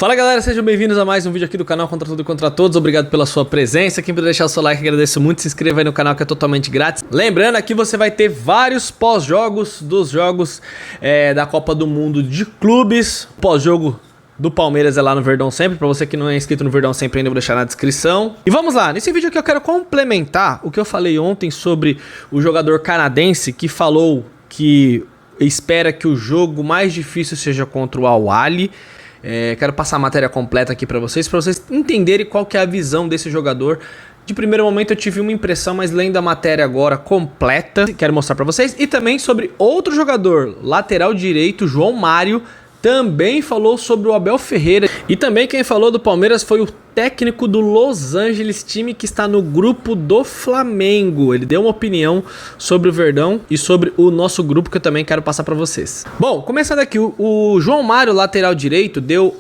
Fala galera, sejam bem-vindos a mais um vídeo aqui do canal Contra Tudo e Contra Todos. Obrigado pela sua presença. Quem puder deixar o seu like, agradeço muito. Se inscreva aí no canal que é totalmente grátis. Lembrando, aqui você vai ter vários pós-jogos dos jogos da Copa do Mundo de clubes. Pós-jogo do Palmeiras é lá no Verdão Sempre. Pra você que não é inscrito no Verdão Sempre ainda, eu vou deixar na descrição. E vamos lá, nesse vídeo aqui eu quero complementar o que eu falei ontem sobre o jogador canadense que falou que espera que o jogo mais difícil seja contra o Al-Ahly. Quero passar a matéria completa aqui pra vocês entenderem qual que é a visão desse jogador. De primeiro momento eu tive uma impressão, mas lendo a matéria agora completa, quero mostrar pra vocês. E também sobre outro jogador, lateral direito, João Mário, também falou sobre o Abel Ferreira. E também quem falou do Palmeiras foi o técnico do Los Angeles, time que está no grupo do Flamengo. Ele deu uma opinião sobre o Verdão e sobre o nosso grupo, que eu também quero passar para vocês. Bom, começando aqui, o João Mário, lateral direito, deu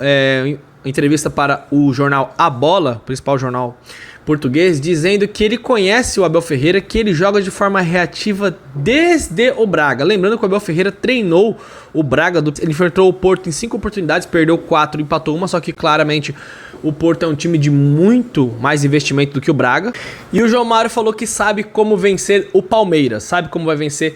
entrevista para o jornal A Bola, principal jornal português, dizendo que ele conhece o Abel Ferreira, que ele joga de forma reativa desde o Braga. Lembrando que o Abel Ferreira treinou o Braga, ele enfrentou o Porto em 5 oportunidades, perdeu 4, empatou 1, só que claramente o Porto é um time de muito mais investimento do que o Braga. E o João Mário falou que sabe como vencer o Palmeiras, sabe como vai vencer,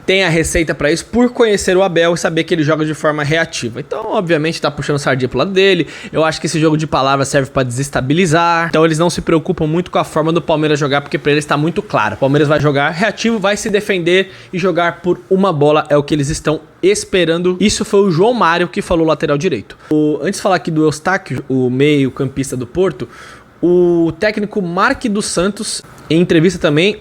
tem a receita para isso, por conhecer o Abel e saber que ele joga de forma reativa. Então, obviamente, tá puxando sardinha pro lado dele. Eu acho que esse jogo de palavras serve para desestabilizar. Então, eles não se preocupam muito com a forma do Palmeiras jogar, porque para eles tá muito claro. O Palmeiras vai jogar reativo, vai se defender e jogar por uma bola, é o que eles estão esperando. Isso foi o João Mário que falou, lateral direito. Antes de falar aqui do Eustáquio, o meio-campista do Porto, o técnico Mark dos Santos, em entrevista também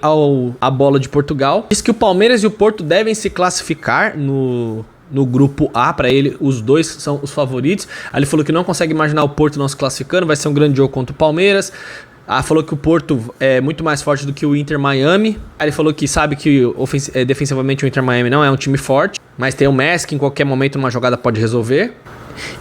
à Bola de Portugal, disse que o Palmeiras e o Porto devem se classificar no grupo A. Para ele, os dois são os favoritos. Aí ele falou que não consegue imaginar o Porto não se classificando, vai ser um grande jogo contra o Palmeiras. Falou que o Porto é muito mais forte do que o Inter Miami. Aí ele falou que sabe que defensivamente o Inter Miami não é um time forte, mas tem o Messi que em qualquer momento numa jogada pode resolver.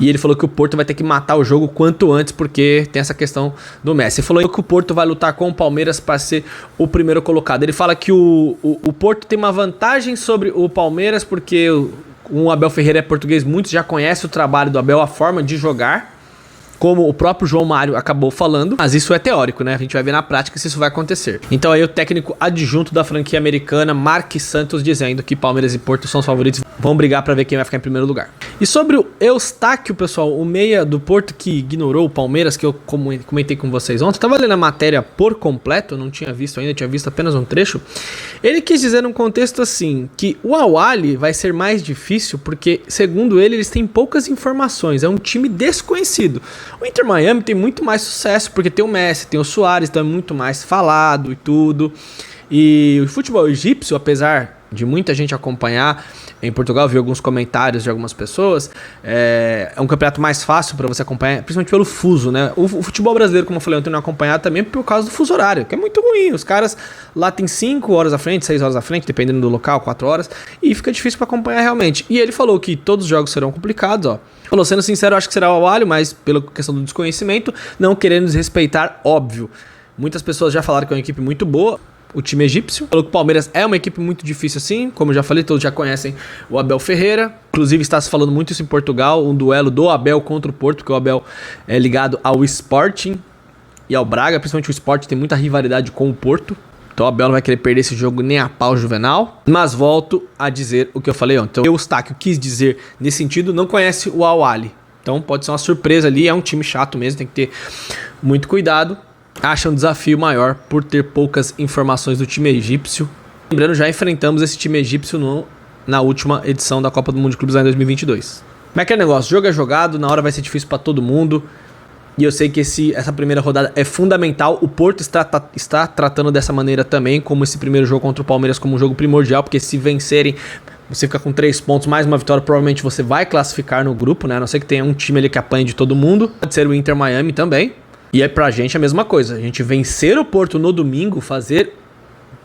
E ele falou que o Porto vai ter que matar o jogo quanto antes, porque tem essa questão do Messi. Ele falou que o Porto vai lutar com o Palmeiras para ser o primeiro colocado. Ele fala que o Porto tem uma vantagem sobre o Palmeiras, porque o Abel Ferreira é português, muitos já conhecem o trabalho do Abel, a forma de jogar, como o próprio João Mário acabou falando, mas isso é teórico, né? A gente vai ver na prática se isso vai acontecer. Então aí o técnico adjunto da franquia americana, Mark Santos, dizendo que Palmeiras e Porto são os favoritos, vão brigar para ver quem vai ficar em primeiro lugar. E sobre o Eustáquio, pessoal, o meia do Porto que ignorou o Palmeiras, que eu comentei com vocês ontem, tava lendo a matéria por completo, eu não tinha visto ainda, tinha visto apenas um trecho. Ele quis dizer num contexto assim, que o Al-Ahly vai ser mais difícil porque, segundo ele, eles têm poucas informações, é um time desconhecido. O Inter Miami tem muito mais sucesso porque tem o Messi, tem o Suárez, então é muito mais falado e tudo. E o futebol egípcio, apesar de muita gente acompanhar em Portugal, vi alguns comentários de algumas pessoas, é um campeonato mais fácil para você acompanhar, principalmente pelo fuso, né? O futebol brasileiro, como eu falei ontem, não acompanhar também por causa do fuso horário, que é muito ruim. Os caras lá tem 5 horas à frente, 6 horas à frente, dependendo do local, 4 horas, e fica difícil para acompanhar realmente. E ele falou que todos os jogos serão complicados, ó. Falou, sendo sincero, eu acho que será o Al-Ahly, mas pela questão do desconhecimento, não querendo desrespeitar, óbvio. Muitas pessoas já falaram que é uma equipe muito boa, o time egípcio. Falou que o Palmeiras é uma equipe muito difícil assim, como eu já falei, todos já conhecem o Abel Ferreira. Inclusive está se falando muito isso em Portugal, um duelo do Abel contra o Porto, porque o Abel é ligado ao Sporting e ao Braga, principalmente o Sporting tem muita rivalidade com o Porto. Então o Abel não vai querer perder esse jogo nem a pau, Juvenal. Mas volto a dizer o que eu falei ontem. Então o Eustáquio quis dizer nesse sentido, não conhece o Al-Ahly. Então pode ser uma surpresa ali, é um time chato mesmo, tem que ter muito cuidado. Acha um desafio maior por ter poucas informações do time egípcio. Lembrando, já enfrentamos esse time egípcio na última edição da Copa do Mundo de Clubes lá em 2022. Como é que é o negócio? Jogo é jogado, na hora vai ser difícil para todo mundo. E eu sei que essa primeira rodada é fundamental. O Porto está tratando dessa maneira também, como esse primeiro jogo contra o Palmeiras, como um jogo primordial, porque se vencerem, você fica com 3 pontos, mais uma vitória, provavelmente você vai classificar no grupo, né? A não ser que tenha um time ali que apanhe de todo mundo. Pode ser o Inter Miami também. E aí pra gente é a mesma coisa. A gente vencer o Porto no domingo,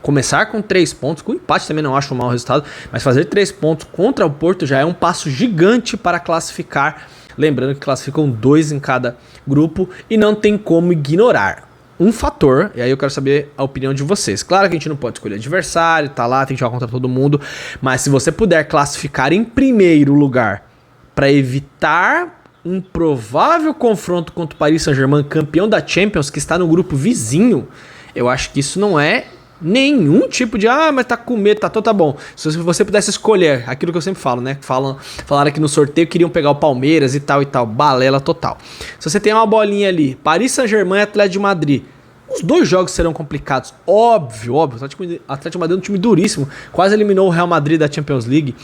começar com 3 pontos, com empate também não acho um mau resultado, mas fazer 3 pontos contra o Porto já é um passo gigante para classificar. Lembrando que classificam 2 em cada grupo e não tem como ignorar um fator, e aí eu quero saber a opinião de vocês. Claro que a gente não pode escolher adversário, tá lá, tem que jogar contra todo mundo, mas se você puder classificar em primeiro lugar para evitar um provável confronto contra o Paris Saint-Germain, campeão da Champions, que está no grupo vizinho, eu acho que isso não é nenhum tipo de, mas tá com medo, tá bom. Se você pudesse escolher, aquilo que eu sempre falo, né? Falaram aqui no sorteio que queriam pegar o Palmeiras e tal, balela total. Se você tem uma bolinha ali, Paris Saint-Germain e Atlético de Madrid, os dois jogos serão complicados, óbvio. O Atlético de Madrid é um time duríssimo, quase eliminou o Real Madrid da Champions League.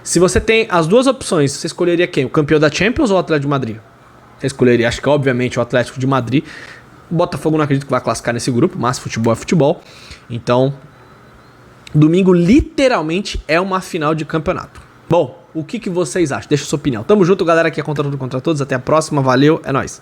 Se você tem as duas opções, você escolheria quem? O campeão da Champions ou o Atlético de Madrid? Você escolheria, acho que obviamente, o Atlético de Madrid. O Botafogo não acredito que vai classificar nesse grupo, mas futebol é futebol. Então, domingo literalmente é uma final de campeonato. Bom, o que vocês acham? Deixa a sua opinião. Tamo junto, galera, aqui é Contra Tudo Contra Todos. Até a próxima, valeu, é nóis.